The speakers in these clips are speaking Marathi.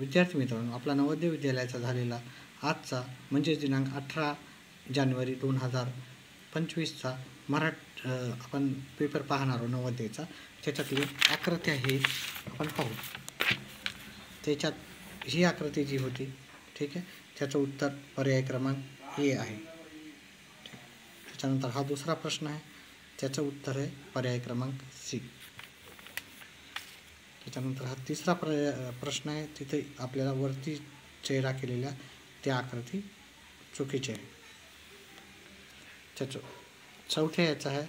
विद्यार्थी मित्रांनो, आपला नवोदय विद्यालयाचा झालेला आजचा म्हणजेच दिनांक 18 जानेवारी 2025चा आपण पेपर पाहणार आहोत नवोदयचा. त्याच्यातली आकृती आहे आपण पाहू. त्याच्यात ही आकृती जी होती, ठीक आहे, त्याचं उत्तर पर्याय क्रमांक ए आहे. त्याच्यानंतर हा दुसरा प्रश्न आहे, त्याचं उत्तर आहे पर्याय क्रमांक सी. त्याच्यानंतर हा तिसरा प्रश्न आहे, तिथे आपल्याला वरती चेहरा केलेल्या त्या आकृती चुकीची आहे. चौथ्या याचा आहे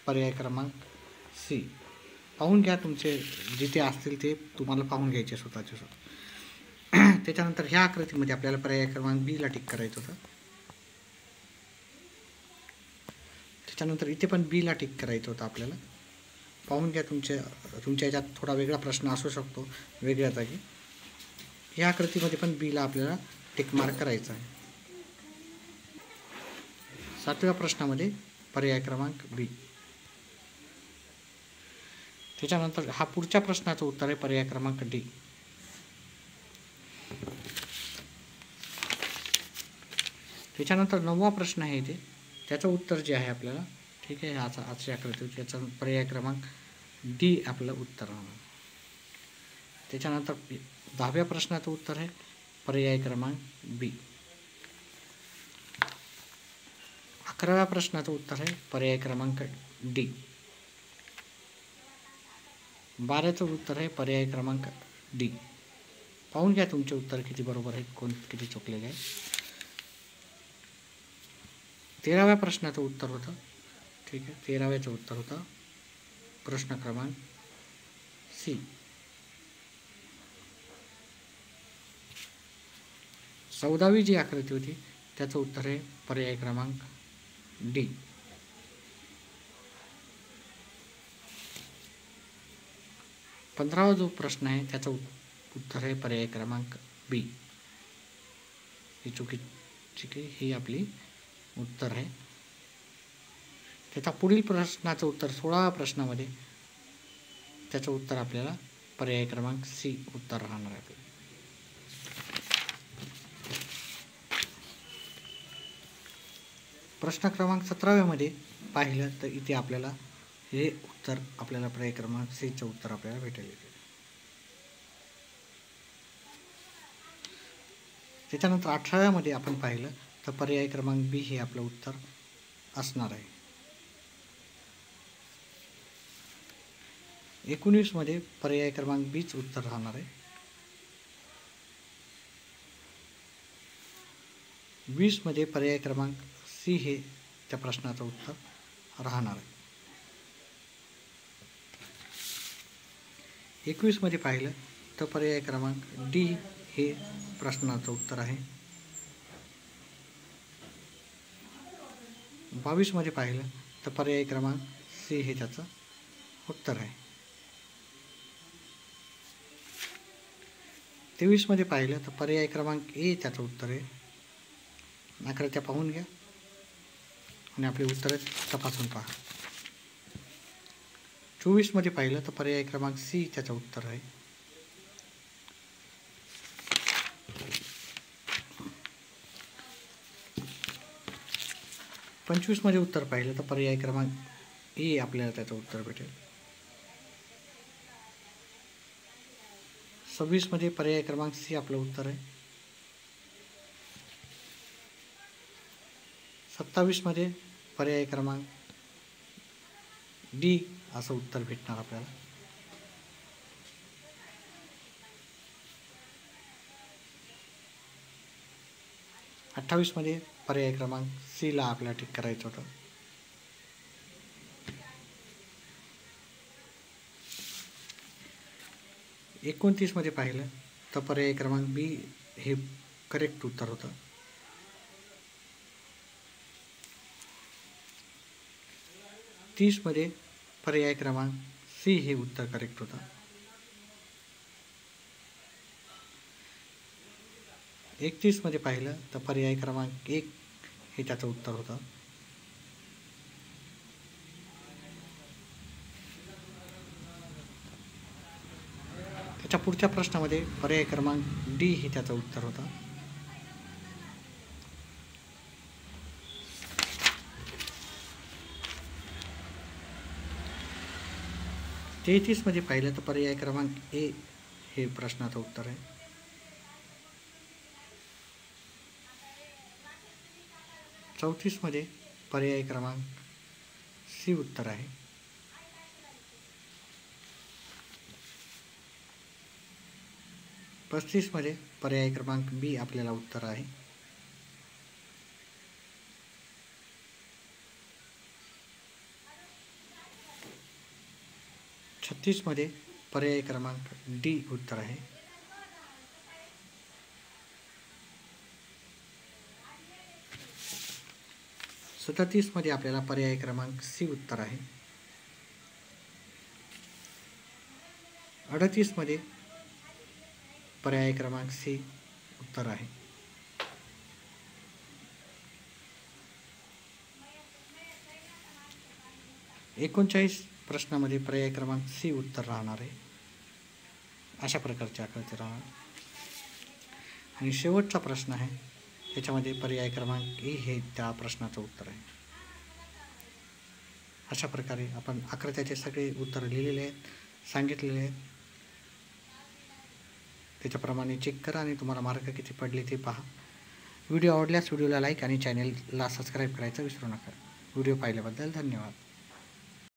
पर्याय क्रमांक सी. पाहून घ्या, तुमचे जिथे असतील ते तुम्हाला पाहून घ्यायचे स्वतःचे स्वतः. त्याच्यानंतर ह्या आकृतीमध्ये आपल्याला पर्याय क्रमांक बी ला टिक करायचं होतं. त्याच्यानंतर इथे पण बी ला टिक करायचं होतं आपल्याला. पाहून घ्या, तुमच्या याच्यात थोडा वेगळा प्रश्न असू शकतो वेगळ्या जागी. या आकृतीमध्ये पण बी ला आपल्याला टिक मार्क करायचा आहे. सातव्या प्रश्नामध्ये पर्याय क्रमांक बी. त्याच्यानंतर हा पुढच्या प्रश्नाचं उत्तर आहे पर्याय क्रमांक डी. त्याच्यानंतर 9वा प्रश्न आहे इथे, त्याचं उत्तर जे आहे आपल्याला, ठीक आहे, आजची आकृती त्याचा पर्याय क्रमांक डी आपलं उत्तर राहणार. त्याच्यानंतर 10व्या प्रश्नाचं उत्तर आहे पर्याय क्रमांक बी. 11व्या प्रश्नाचं उत्तर आहे पर्याय क्रमांक डी. 12चं उत्तर आहे पर्याय क्रमांक डी. पाहून घ्या तुमचे उत्तर किती बरोबर आहेत, किती चुकलेले आहे. 13व्या प्रश्नाचं उत्तर होतं, ठीक आहे, 13व्याचं उत्तर होतं प्रश्न क्रमांक सी. 14वी जी आकृती होती त्याचं उत्तर आहे पर्याय क्रमांक डी. 15वा जो प्रश्न आहे त्याचं उत्तर आहे पर्याय क्रमांक बी. ही चुकीची ही आपली उत्तर आहे. त्याचा पुढील प्रश्नाचं उत्तर 16व्या प्रश्नामध्ये त्याचं उत्तर आपल्याला पर्याय क्रमांक सी उत्तर राहणार आहे. प्रश्न क्रमांक 17व्यामध्ये पाहिलं तर इथे आपल्याला हे उत्तर आपल्याला पर्याय क्रमांक सीचं उत्तर आपल्याला भेटेल. त्याच्यानंतर 18व्यामध्ये आपण पाहिलं तर पर्याय क्रमांक बी हे आपलं उत्तर असणार आहे. 19मध्ये पर्याय क्रमांक बीच उत्तर राहणार आहे. 20मध्ये पर्याय क्रमांक सी हे त्या प्रश्नाचं उत्तर राहणार आहे. 21मध्ये पाहिलं तर पर्याय क्रमांक डी हे प्रश्नाचं उत्तर आहे. 22मध्ये पाहिलं तर पर्याय क्रमांक सी हे त्याचं उत्तर आहे. 23मध्ये पाहिलं तर पर्याय क्रमांक ए त्याचं उत्तर आहे. आकृत्या पाहून घ्या आणि आपले उत्तर तपासून पहा. 24मध्ये पाहिलं तर पर्याय क्रमांक सी त्याचं उत्तर आहे. 25मध्ये उत्तर पाहिलं तर पर्याय क्रमांक ए आपल्याला त्याचं उत्तर भेटेल. 26मध्ये पर्याय क्रमांक सी आपलं उत्तर आहे. 27मध्ये पर्याय क्रमांक डी असं उत्तर भेटणार आपल्याला. 28मध्ये पर्याय क्रमांक सी ला आपल्याला टिक करायचं होतं. 29मध्ये पाहिलं तर पर्याय क्रमांक बी हे करेक्ट उत्तर होतं. 30मध्ये पर्याय क्रमांक सी हे उत्तर करेक्ट होतं. 31मध्ये पाहिलं तर पर्याय क्रमांक 1 हे त्याचं उत्तर होतं. त्याच्या पुढच्या प्रश्नामध्ये पर्याय क्रमांक डी हे त्याचं उत्तर होतं. मध्ये पाहिलं तर पर्याय क्रमांक ए हे प्रश्नाचं उत्तर आहे. 34 मध्ये पर्याय क्रमांक सी उत्तर आहे. 35 मध्ये पर्याय क्रमांक बी आपल्याला उत्तर आहे. 36 मध्ये पर्याय क्रमांक डी उत्तर आहे. 37 मध्ये आपल्याला पर्याय क्रमांक सी उत्तर आहे. 38 मध्ये पर्याय क्रमांक सी उत्तर आहे. 39 प्रश्नामध्ये पर्याय क्रमांक सी उत्तर राहणार आहे. अशा प्रकारचे आकृती राहणार. आणि शेवटचा प्रश्न आहे त्याच्यामध्ये पर्याय क्रमांक ए हे त्या प्रश्नाचं उत्तर आहे. अशा प्रकारे आपण आकृत्याचे सगळे उत्तर लिहिलेले आहेत, सांगितलेले आहेत. त्याच्याप्रमाणे चेक करा आणि तुम्हाला मार्क किती पडले ते पहा. व्हिडिओ आवडल्यास व्हिडिओला लाईक आणि चॅनेलला सबस्क्राईब करायचं विसरू नका. व्हिडिओ पाहिल्याबद्दल धन्यवाद.